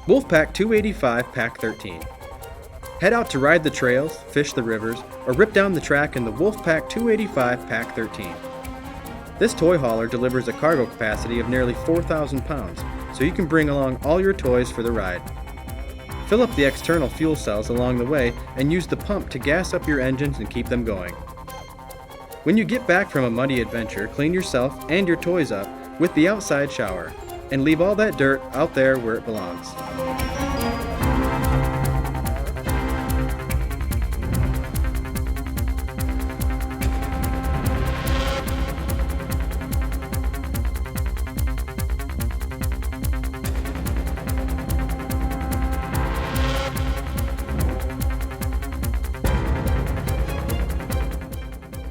Wolfpack 285 Pack 13. Head out to ride the trails, fish the rivers, or rip down the track in the Wolfpack 285 Pack 13. This toy hauler delivers a cargo capacity of nearly 4,000 pounds, so you can bring along all your toys for the ride. Fill up the external fuel cells along the way and use the pump to gas up your engines and keep them going. When you get back from a muddy adventure, clean yourself and your toys up with the outside shower, and leave all that dirt out there where it belongs.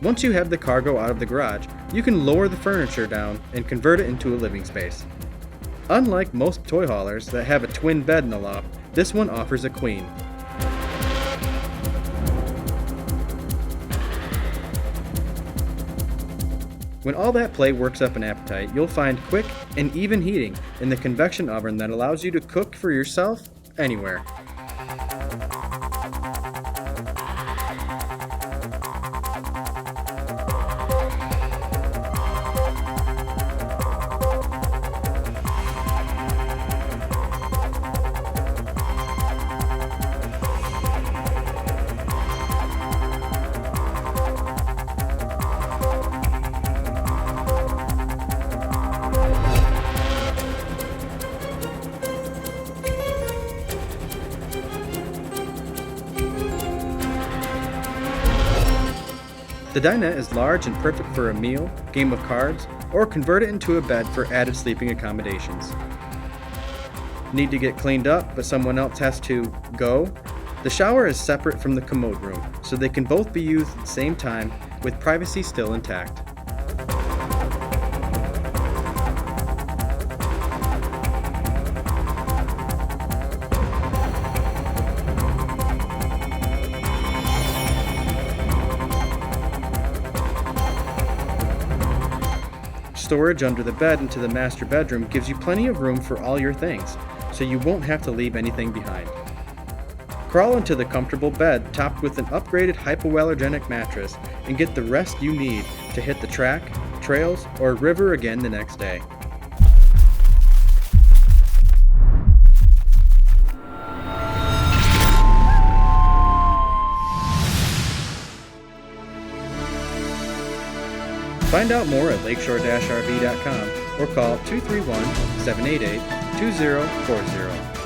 Once you have the cargo out of the garage, you can lower the furniture down and convert it into a living space. Unlike most toy haulers that have a twin bed in the loft, this one offers a queen. When all that play works up an appetite, you'll find quick and even heating in the convection oven that allows you to cook for yourself anywhere. The dinette is large and perfect for a meal, game of cards, or convert it into a bed for added sleeping accommodations. Need to get cleaned up, but someone else has to go? The shower is separate from the commode room, so they can both be used at the same time with privacy still intact. Storage under the bed into the master bedroom gives you plenty of room for all your things, so you won't have to leave anything behind. Crawl into the comfortable bed topped with an upgraded hypoallergenic mattress and get the rest you need to hit the track, trails, or river again the next day. Find out more at lakeshore-rv.com or call 231-788-2040.